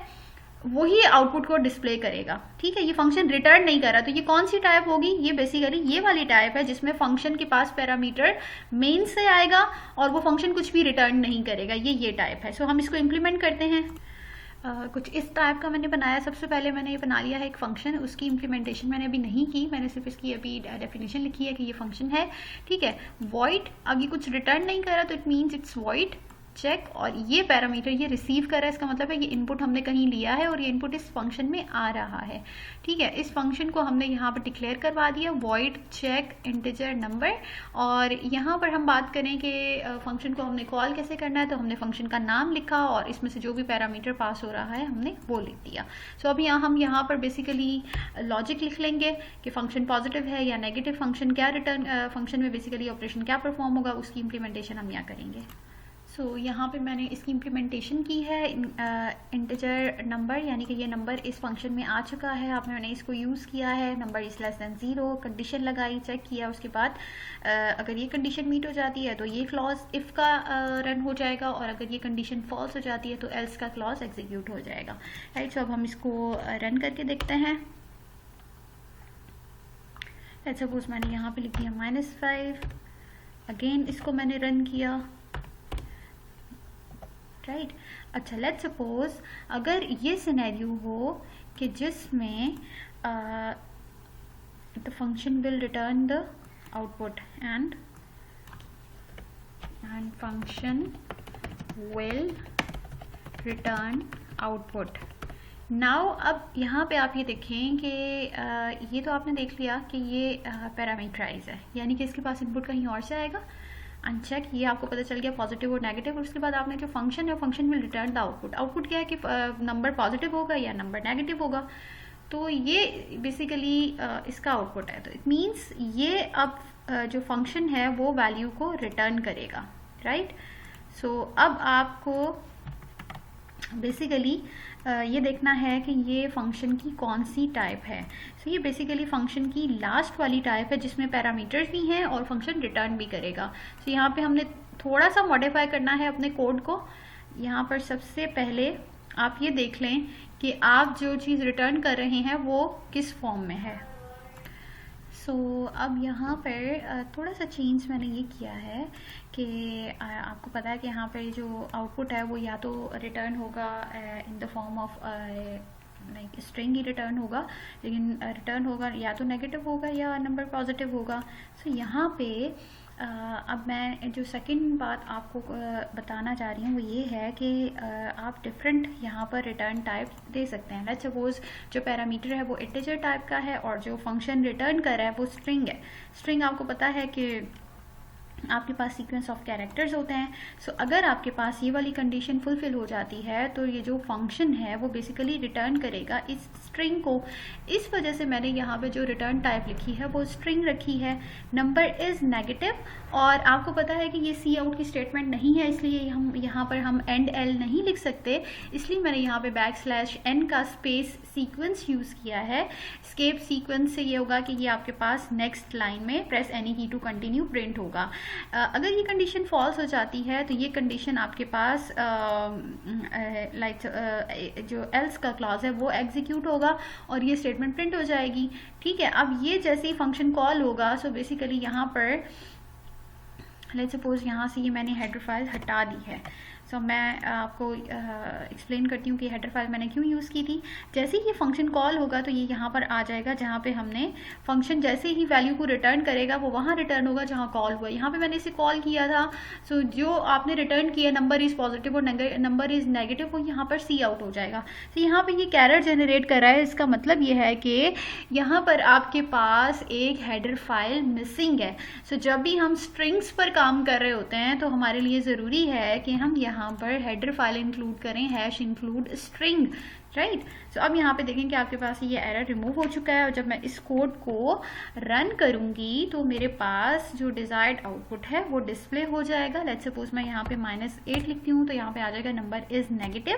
वही आउटपुट को डिस्प्ले करेगा, ठीक है। ये फंक्शन रिटर्न नहीं कर रहा, तो ये कौन सी टाइप होगी? ये बेसिकली ये वाली टाइप है जिसमें फंक्शन के पास पैरामीटर मेन से आएगा और वो फंक्शन कुछ भी रिटर्न नहीं करेगा, ये टाइप है। सो हम इसको इम्प्लीमेंट करते हैं। कुछ इस टाइप का मैंने बनाया। सबसे पहले मैंने ये बना लिया है एक फंक्शन, उसकी इम्प्लीमेंटेशन मैंने अभी नहीं की, मैंने सिर्फ इसकी अभी डेफिनेशन लिखी है कि ये फंक्शन है, ठीक है। वॉइड, अब ये कुछ रिटर्न नहीं कर रहा तो it means it's void check, और ये पैरामीटर ये रिसीव कर रहा है, इसका मतलब है ये इनपुट हमने कहीं लिया है और ये इनपुट इस फंक्शन में आ रहा है, ठीक है। इस फंक्शन को हमने यहाँ पर डिक्लेयर करवा दिया वॉइड चेक इंटीजर नंबर। और यहाँ पर हम बात करें कि फंक्शन को हमने कॉल कैसे करना है, तो हमने फंक्शन का नाम लिखा और इसमें से जो भी पैरामीटर पास हो रहा है हमने वो लिख दिया। सो अभी हम यहाँ पर बेसिकली लॉजिक लिख लेंगे कि फंक्शन पॉजिटिव है या नेगेटिव, फंक्शन क्या रिटर्न, फंक्शन में बेसिकली ऑपरेशन क्या परफॉर्म होगा, उसकी इम्प्लीमेंटेशन हम यहाँ करेंगे। सो यहाँ पे मैंने इसकी इम्प्लीमेंटेशन की है इंटीजर नंबर, यानी कि ये नंबर इस फंक्शन में आ चुका है, आपने मैंने इसको यूज़ किया है, number is less than 0, condition लगाई, चेक किया, उसके बाद अगर ये कंडीशन मीट हो जाती है तो ये क्लॉज इफ़ का रन हो जाएगा, और अगर ये कंडीशन फॉल्स हो जाती है तो एल्स का क्लॉज एग्जीक्यूट हो जाएगा, राइट। सो अब हम इसको रन करके देखते हैं। लेट्स सपोज मैंने यहाँ पे लिख दिया -5, अगेन इसको मैंने रन किया, राइट। अच्छा, लेट्स सपोज अगर ये सिनेरियो हो कि जिसमें the function will return the output and function will return output. Now अब यहाँ पे आप ये देखें कि ये तो आपने देख लिया कि ये पैरामीटराइज है, यानी कि इसके पास इनपुट कहीं और से आएगा, अनचेक, ये आपको पता चल गया पॉजिटिव और नेगेटिव। और उसके बाद आपने जो फंक्शन है function will return the output. Output क्या है कि नंबर पॉजिटिव होगा या नंबर नेगेटिव होगा, तो ये बेसिकली इसका आउटपुट है। तो इट मीन्स ये अब जो फंक्शन है वो वैल्यू को रिटर्न करेगा, राइट। सो अब आपको बेसिकली ये देखना है कि ये फंक्शन की कौन सी टाइप है। सो ये बेसिकली फंक्शन की लास्ट वाली टाइप है जिसमें पैरामीटर्स भी हैं और फंक्शन रिटर्न भी करेगा। सो यहाँ पे हमने थोड़ा सा मॉडिफाई करना है अपने कोड को। यहाँ पर सबसे पहले आप ये देख लें कि आप जो चीज़ रिटर्न कर रहे हैं वो किस फॉर्म में है। सो अब यहाँ पर थोड़ा सा चेंज मैंने ये किया है कि आपको पता है कि यहाँ पर जो आउटपुट है वो या तो रिटर्न होगा in the form of like string he return होगा, लेकिन रिटर्न होगा या तो नेगेटिव होगा या नंबर पॉजिटिव होगा। सो यहाँ पे अब मैं जो सेकंड बात आपको बताना चाह रही हूँ वो ये है कि आप डिफरेंट यहाँ पर रिटर्न टाइप दे सकते हैं। लेट्स सपोज जो पैरामीटर है वो इंटीजर टाइप का है और जो फंक्शन रिटर्न कर रहा है वो स्ट्रिंग है। स्ट्रिंग आपको पता है कि आपके पास सीक्वेंस ऑफ कैरेक्टर्स होते हैं। सो अगर आपके पास ये वाली कंडीशन फुलफिल हो जाती है तो ये जो फंक्शन है वो बेसिकली रिटर्न करेगा इस स्ट्रिंग को। इस वजह से मैंने यहाँ पे जो रिटर्न टाइप लिखी है वो स्ट्रिंग रखी है। नंबर इज़ नेगेटिव और आपको पता है कि ये सी आउट की स्टेटमेंट नहीं है, इसलिए हम यहाँ पर हम एंड एल नहीं लिख सकते, इसलिए मैंने यहाँ पे \n का स्पेस सीक्वेंस यूज़ किया है। स्केप सीक्वेंस से ये होगा कि ये आपके पास नेक्स्ट लाइन में प्रेस एनी की टू कंटिन्यू प्रिंट होगा। अगर ये कंडीशन फॉल्स हो जाती है तो ये कंडीशन आपके पास जो एल्स का क्लॉज है वो एग्जीक्यूट होगा और ये स्टेटमेंट प्रिंट हो जाएगी। ठीक है, अब ये जैसे ही फंक्शन कॉल होगा, सो बेसिकली यहाँ पर लेट्स सपोज यहाँ से ये मैंने हेडर फाइल हटा दी है। सो मैं आपको एक्सप्लेन करती हूँ कि हेडर फाइल मैंने क्यों यूज़ की थी। जैसे ही ये फंक्शन कॉल होगा तो ये यहाँ पर आ जाएगा, जहाँ पे हमने फंक्शन जैसे ही वैल्यू को रिटर्न करेगा वो वहाँ रिटर्न होगा जहाँ कॉल हुआ। यहाँ पे मैंने इसे कॉल किया था, सो जो आपने रिटर्न किया नंबर इज़ पॉजिटिव और नंबर इज़ नेगेटिव, वो यहाँ पर सी आउट हो जाएगा। तो यहाँ पर ये कैरेट जनरेट कर रहा है, इसका मतलब ये है कि यहाँ पर आपके पास एक हेडर फाइल मिसिंग है। सो जब भी हम स्ट्रिंग्स पर काम कर रहे होते हैं तो हमारे लिए ज़रूरी है कि हम यहाँ पर हेडर फाइल इंक्लूड करें, #include string, राइट। सो अब यहाँ पे देखें कि आपके पास ये एरर रिमूव हो चुका है और जब मैं इस कोड को रन करूँगी तो मेरे पास जो डिजायर्ड आउटपुट है वो डिस्प्ले हो जाएगा। लेट्स सपोज मैं यहाँ पे -8 लिखती हूँ तो यहाँ पे आ जाएगा number is negative,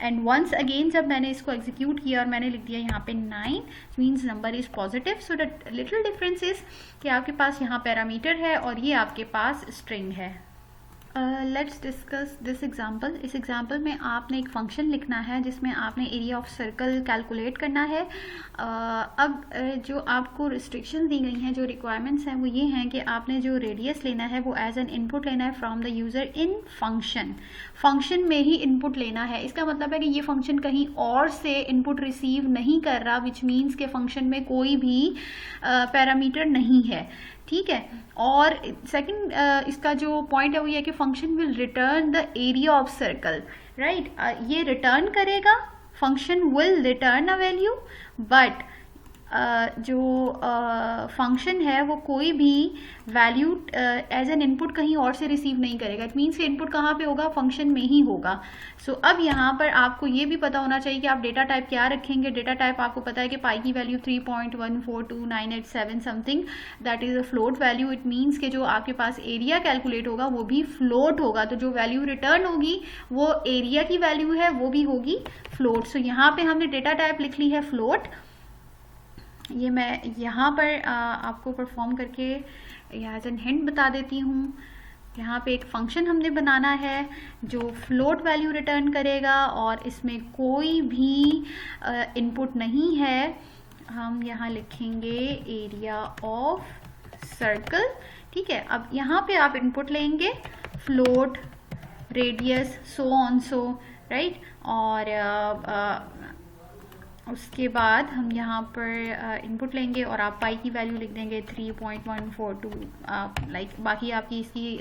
and once again जब मैंने इसको एग्जीक्यूट किया और मैंने लिख दिया यहाँ पे 9 means number is positive. So the little difference is कि आपके पास यहाँ पैरामीटर है और ये आपके पास स्ट्रिंग है। Let's discuss this example. इस एग्जाम्पल में आपने एक फंक्शन लिखना है जिसमें आपने एरिया ऑफ सर्कल कैलकुलेट करना है। अब जो आपको रिस्ट्रिक्शन दी गई हैं, जो रिक्वायरमेंट्स हैं वो ये हैं कि आपने जो रेडियस लेना है वो एज एन इनपुट लेना है from the user in function में ही इनपुट लेना है। इसका मतलब है कि ये फंक्शन कहीं और से इनपुट रिसीव नहीं कर रहा, विच मीन्स के फंक्शन में कोई भी पैरामीटर नहीं है। ठीक है, और सेकंड इसका जो पॉइंट है वो ये है कि function will return the area of circle, right. ये रिटर्न करेगा, function will return a value, but जो फंक्शन है वो कोई भी वैल्यू एज एन इनपुट कहीं और से रिसीव नहीं करेगा। इट मीन्स इनपुट कहाँ पे होगा, फंक्शन में ही होगा। सो अब यहाँ पर आपको ये भी पता होना चाहिए कि आप डेटा टाइप क्या रखेंगे। डेटा टाइप आपको पता है कि पाई की value 3.142987 something, that is a float value. It means कि जो आपके पास एरिया कैलकुलेट होगा वो भी फ्लोट होगा, तो जो वैल्यू रिटर्न होगी वो एरिया की वैल्यू है, वो भी होगी फ्लोट। सो यहाँ पे हमने डेटा टाइप लिख ली है फ्लोट। ये मैं यहाँ पर आपको परफॉर्म करके एज एन हिंट बता देती हूँ। यहाँ पे एक फंक्शन हमने बनाना है जो फ्लोट वैल्यू रिटर्न करेगा और इसमें कोई भी इनपुट नहीं है। हम यहाँ लिखेंगे एरिया ऑफ सर्कल। ठीक है, अब यहाँ पे आप इनपुट लेंगे float, radius, so on so, right. और उसके बाद हम यहाँ पर इनपुट लेंगे और आप पाई की वैल्यू लिख देंगे 3.142, लाइक बाकी आपकी इसकी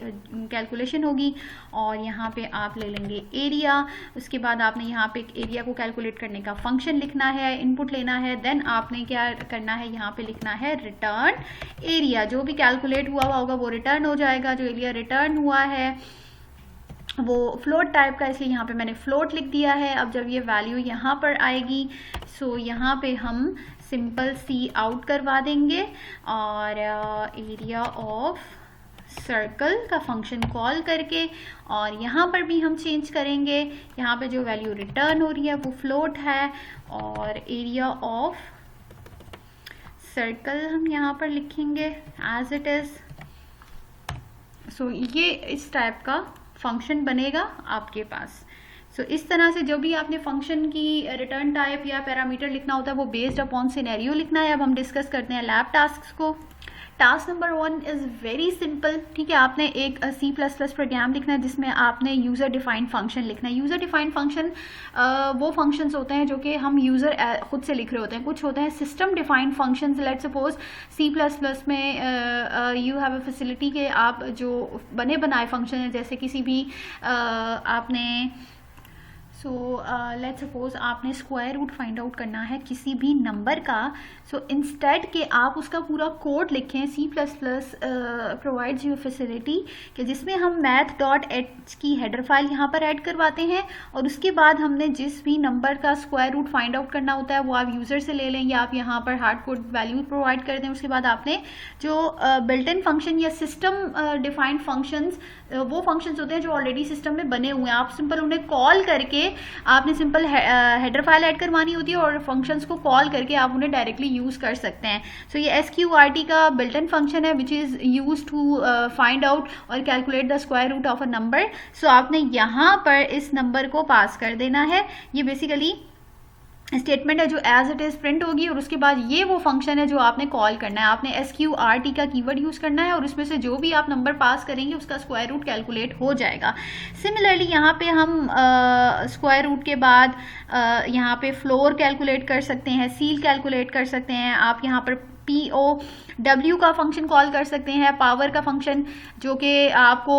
कैलकुलेशन होगी। और यहाँ पे आप ले लेंगे एरिया। उसके बाद आपने यहाँ पे एरिया को कैलकुलेट करने का फंक्शन लिखना है, इनपुट लेना है, देन आपने क्या करना है, यहाँ पे लिखना है रिटर्न एरिया। जो भी कैलकुलेट हुआ होगा वो रिटर्न हो जाएगा। जो एरिया रिटर्न हुआ है वो फ्लोट टाइप का, इसलिए यहाँ पे मैंने फ्लोट लिख दिया है। अब जब ये वैल्यू यहाँ पर आएगी, सो यहाँ पे हम सिंपल सी आउट करवा देंगे और एरिया ऑफ सर्कल का फंक्शन कॉल करके, और यहाँ पर भी हम चेंज करेंगे। यहाँ पे जो वैल्यू रिटर्न हो रही है वो फ्लोट है और एरिया ऑफ सर्कल हम यहाँ पर लिखेंगे एज इट इज। सो ये इस टाइप का फंक्शन बनेगा आपके पास। सो इस तरह से जो भी आपने फंक्शन की रिटर्न टाइप या पैरामीटर लिखना होता है वो बेस्ड अपॉन सिनेरियो लिखना है। अब हम डिस्कस करते हैं लैब टास्क को। Task number 1 is very simple. ठीक है, आपने एक C++ प्रोग्राम लिखना है जिसमें आपने यूज़र डिफाइंड फंक्शन लिखना है। यूज़र डिफाइंड फंक्शन वो फंक्शंस होते हैं जो कि हम यूज़र खुद से लिख रहे होते हैं। कुछ होते हैं system defined functions. Let suppose C++ में यू हैव अ फैसिलिटी के आप जो बने बनाए फंक्शन है, जैसे किसी भी आपने सो लेट्स सपोज आपने स्क्वायर रूट फाइंड आउट करना है किसी भी नंबर का. सो इंस्टेड के आप उसका पूरा कोड लिखें. C++ प्रोवाइड्स यू फैसिलिटी कि जिसमें हम math.h की हेडर फाइल यहाँ पर ऐड करवाते हैं और उसके बाद हमने जिस भी नंबर का स्क्वायर रूट फाइंड आउट करना होता है वो आप यूज़र से ले लें या आप यहाँ पर हार्ड कोड वैल्यू प्रोवाइड कर दें. उसके बाद आपने जो बिल्ट इन फंक्शन या सिस्टम डिफाइंड फंक्शंस, वो फंक्शंस होते हैं जो ऑलरेडी सिस्टम में बने हुए हैं, आप सिंपल उन्हें कॉल करके आपने सिंपल हेडर फाइल ऐड करवानी होती है और फंक्शंस को कॉल करके आप उन्हें डायरेक्टली यूज कर सकते हैं. सो ये SQRT का बिल्ट इन फंक्शन है which is use to find out और calculate the square root of a number. So आपने यहाँ पर इस नंबर को पास कर देना है. ये बेसिकली स्टेटमेंट है जो एज इट इज प्रिंट होगी और उसके बाद ये वो फंक्शन है जो आपने कॉल करना है. आपने SQRT का कीवर्ड यूज करना है और उसमें से जो भी आप नंबर पास करेंगे उसका स्क्वायर रूट कैलकुलेट हो जाएगा. सिमिलरली यहाँ पे हम स्क्वायर रूट के बाद यहाँ पे फ्लोर कैलकुलेट कर सकते हैं, सील कैलकुलेट कर सकते हैं. आप यहाँ पर POW का फंक्शन कॉल कर सकते हैं, पावर का फंक्शन जो कि आपको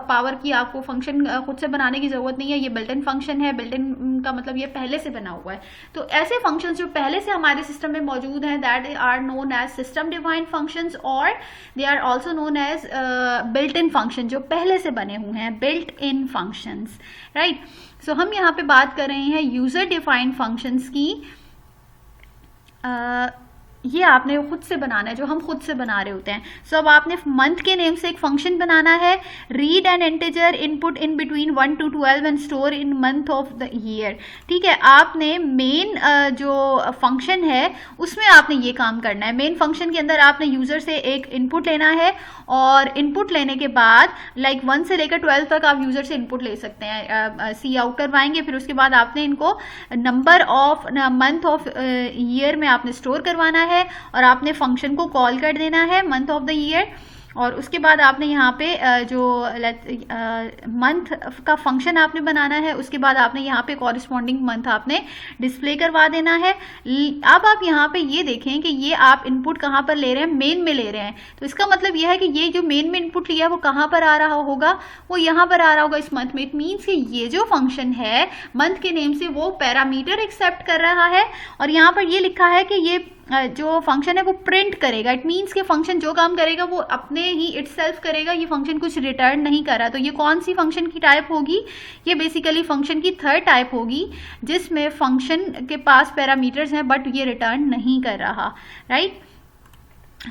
पावर की आपको फंक्शन खुद से बनाने की ज़रूरत नहीं है, ये बिल्ट इन फंक्शन है. बिल्ट इन का मतलब ये पहले से बना हुआ है. तो ऐसे फंक्शंस जो पहले से हमारे सिस्टम में मौजूद हैं that are known as system defined functions और they are also known as built in function, जो पहले से बने हुए हैं, built in functions, right. So हम यहाँ पे बात कर रहे हैं यूजर डिफाइंड फंक्शंस की. ये आपने खुद से बनाना है, जो हम खुद से बना रहे होते हैं. सो अब आपने मंथ के नेम से एक फंक्शन बनाना है. Read N integer input in between 1 to 12 and store in month of the year. ठीक है, आपने मेन जो फंक्शन है उसमें आपने ये काम करना है. मेन फंक्शन के अंदर आपने यूजर से एक इनपुट लेना है और इनपुट लेने के बाद 1 से लेकर 12 तक आप यूजर से इनपुट ले सकते हैं. सी आउट करवाएंगे, फिर उसके बाद आपने इनको number of month of year में आपने स्टोर करवाना है और आपने फंक्शन को कॉल कर देना है मंथ ऑफ द ईयर. और उसके बाद आपने यहाँ पे जो मंथ का फंक्शन आपने बनाना है, उसके बाद आपने यहाँ पे कॉरिस्पॉन्डिंग मंथ आपने डिस्प्ले करवा देना है. अब आप यहाँ पे ये देखें कि ये आप इनपुट कहाँ पर ले रहे हैं, मेन में ले रहे हैं. तो इसका मतलब ये है कि ये जो मेन में इनपुट लिया है वो कहाँ पर आ रहा होगा, वो यहाँ पर आ रहा होगा इस मंथ में. इट मीन्स कि ये जो फंक्शन है मंथ के नेम से वो पैरामीटर एक्सेप्ट कर रहा है और यहाँ पर ये लिखा है कि ये जो फंक्शन है वो प्रिंट करेगा. इट मीन्स कि फंक्शन जो काम करेगा वो अपने ही इटसेल्फ करेगा, ये फंक्शन कुछ रिटर्न नहीं कर रहा. तो ये कौन सी फंक्शन की टाइप होगी, ये बेसिकली फंक्शन की थर्ड टाइप होगी जिसमें फंक्शन के पास पैरामीटर्स हैं बट ये रिटर्न नहीं कर रहा, राइट.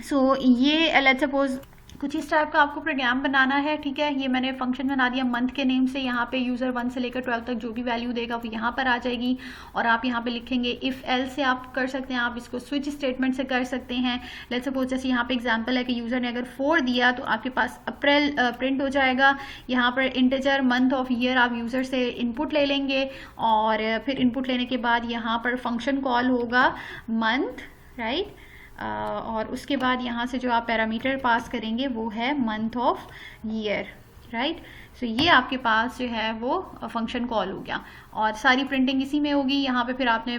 सो ये लेट्स सपोज कुछ इस टाइप का आपको प्रोग्राम बनाना है. ठीक है, ये मैंने फंक्शन बना दिया मंथ के नेम से. यहाँ पे यूजर 1 से लेकर 12 तक जो भी वैल्यू देगा वो यहाँ पर आ जाएगी और आप यहाँ पे लिखेंगे. इफ एल से आप कर सकते हैं, आप इसको स्विच स्टेटमेंट से कर सकते हैं. लेट्स सपोज जैसे यहाँ पे एग्जांपल है कि यूजर ने अगर 4 दिया तो आपके पास अप्रैल प्रिंट हो जाएगा. यहाँ पर इंटीजर मंथ ऑफ ईयर आप यूजर से इनपुट ले लेंगे और फिर इनपुट लेने के बाद यहाँ पर फंक्शन कॉल होगा मंथ, राइट. और उसके बाद यहाँ से जो आप पैरामीटर पास करेंगे वो है मंथ ऑफ ईयर, राइट. सो ये आपके पास जो है वो फंक्शन कॉल हो गया और सारी प्रिंटिंग इसी में होगी. यहाँ पे फिर आपने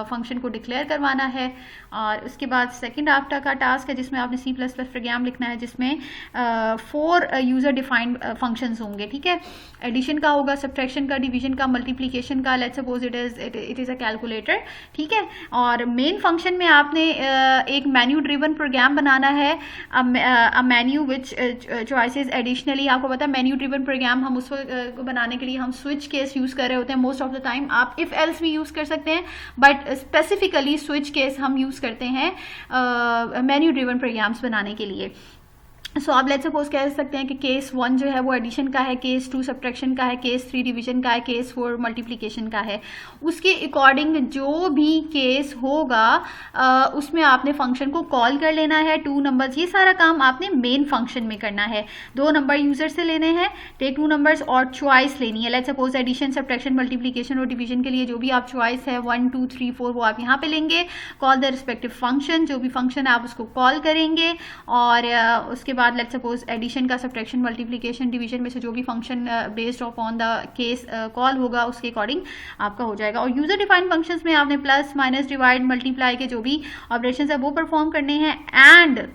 फंक्शन को डिक्लेयर करवाना है और उसके बाद सेकंड आफ्टर का टास्क है जिसमें आपने C++ प्रोग्राम लिखना है जिसमें 4 यूजर डिफाइंड फंक्शंस होंगे. ठीक है, एडिशन का होगा, सब्ट्रैक्शन का, डिवीजन का, मल्टीप्लिकेशन का. Let's suppose it is a calculator. ठीक है, और मेन फंक्शन में आपने एक मेन्यू ड्रिवन प्रोग्राम बनाना है. अ मेन्यू विच चॉइसेस एडिशनली. आपको पता है मेन्यू ड्रिवन प्रोग्राम हम उस को बनाने के लिए हम स्विच केस यूज कर रहे होते हैं मोस्ट ऑफ द टाइम. आप इफ एल्स भी यूज कर सकते हैं बट स्पेसिफिकली स्विच केस हम यूज करते हैं मेन्यू ड्रिवन प्रोग्राम्स बनाने के लिए. सो आप लेट्स सपोज कह सकते हैं कि केस 1 जो है वो एडिशन का है, केस 2 सब्ट्रैक्शन का है, केस 3 डिवीजन का है, केस 4 मल्टीप्लिकेशन का है. उसके अकॉर्डिंग जो भी केस होगा उसमें आपने फंक्शन को कॉल कर लेना है. 2 नंबर्स, ये सारा काम आपने मेन फंक्शन में करना है. 2 नंबर यूजर से लेने हैं, टेक 2 नंबर्स और चॉइस लेनी है. Let's suppose addition, subtraction, multiplication और डिवीजन के लिए जो भी आप चॉइस है 1 2 3 4 वो आप यहाँ पे लेंगे. कॉल द रिस्पेक्टिव फंक्शन, जो भी फंक्शन है आप उसको कॉल करेंगे और उसके बाद लेट्स सपोज एडिशन का, सब्ट्रैक्शन, मल्टीप्लिकेशन, डिवीजन में से जो भी function based on the case call होगा उसके अकॉर्डिंग आपका हो जाएगा. और यूजर डिफाइंड फंक्शंस में आपने प्लस, माइनस, डिवाइड, मल्टीप्लाई के जो भी ऑपरेशंस है वो परफॉर्म करने हैं. एंड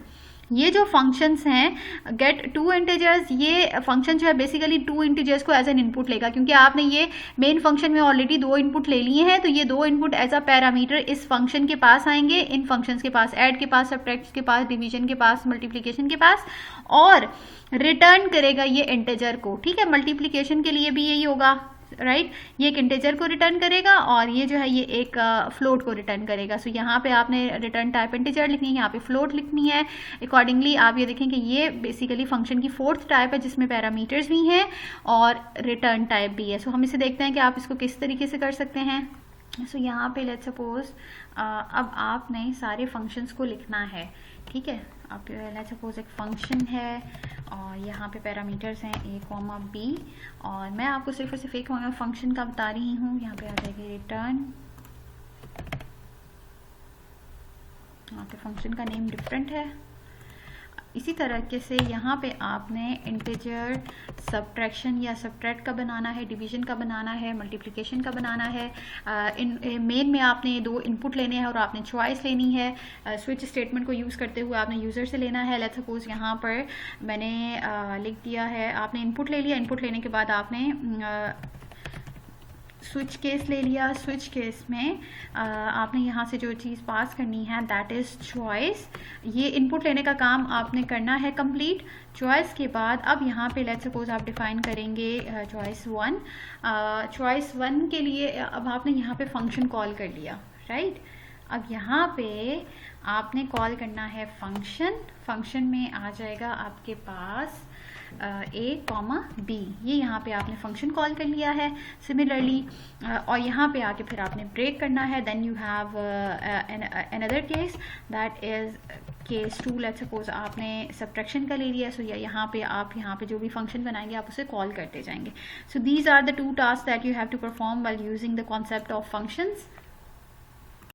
ये जो फंक्शंस हैं गेट टू इंटीजर्स, ये फंक्शन जो है बेसिकली टू इंटीजर्स को एज एन इनपुट लेगा, क्योंकि आपने ये मेन फंक्शन में ऑलरेडी दो इनपुट ले लिए हैं, तो ये दो इनपुट एज अ पैरामीटर इस फंक्शन के पास आएंगे, इन फंक्शंस के पास, ऐड के पास, सब्ट्रैक्ट के पास, डिवीजन के पास, मल्टीप्लीकेशन के पास, और रिटर्न करेगा ये इंटीजर को। ठीक है, मल्टीप्लीकेशन के लिए भी यही होगा, राइट ये एक इंटीजर को रिटर्न करेगा और ये जो है ये एक फ्लोट को रिटर्न करेगा। सो यहाँ पे आपने रिटर्न टाइप इंटीजर लिखनी है, यहाँ पे फ्लोट लिखनी है। अकॉर्डिंगली आप ये देखें कि ये बेसिकली फंक्शन की फोर्थ टाइप है जिसमें पैरामीटर्स भी हैं और रिटर्न टाइप भी है। सो हम इसे देखते हैं कि आप इसको किस तरीके से कर सकते हैं। सो यहाँ पे लेट्स सपोज अब आपने सारे फंक्शंस को लिखना है। ठीक है, अब लेट्स सपोज एक फंक्शन है और यहाँ पे पैरामीटर्स हैं a, b, और मैं आपको सिर्फ और सिर्फ एक फंक्शन का बता रही हूँ। यहाँ पे आ जाएगी रिटर्न, यहाँ पे फंक्शन का नेम डिफरेंट है। इसी तरीके से यहाँ पे आपने इंटीजर सब्ट्रैक्शन या सब्ट्रैक्ट का बनाना है, डिवीजन का बनाना है, मल्टीप्लिकेशन का बनाना है। मेन में आपने दो इनपुट लेने हैं और आपने चॉइस लेनी है। स्विच स्टेटमेंट को यूज़ करते हुए आपने यूज़र से लेना है। लेट्स सपोज यहाँ पर मैंने लिख दिया है, आपने इनपुट ले लिया, इनपुट लेने के बाद आपने स्विच केस ले लिया। स्विच केस में आपने यहाँ से जो चीज़ पास करनी है दैट इज़ चॉइस। ये इनपुट लेने का काम आपने करना है कंप्लीट। चॉइस के बाद अब यहाँ पे लेट्स सपोज आप डिफाइन करेंगे चॉइस वन। चॉइस वन के लिए अब आपने यहाँ पे फंक्शन कॉल कर लिया, राइट। अब यहाँ पे आपने कॉल करना है फंक्शन। फंक्शन में आ जाएगा आपके पास a, b, ये यहाँ पे आपने फंक्शन कॉल कर लिया है सिमिलरली, और यहाँ पे आके फिर आपने ब्रेक करना है। Then you have another case that is case 2। Let's suppose आपने सब्ट्रैक्शन का ले लिया। सो यहाँ पे आप यहाँ पे जो भी फंक्शन बनाएंगे आप उसे कॉल करते जाएंगे। So these are the two task that you have to perform while using the concept of functions.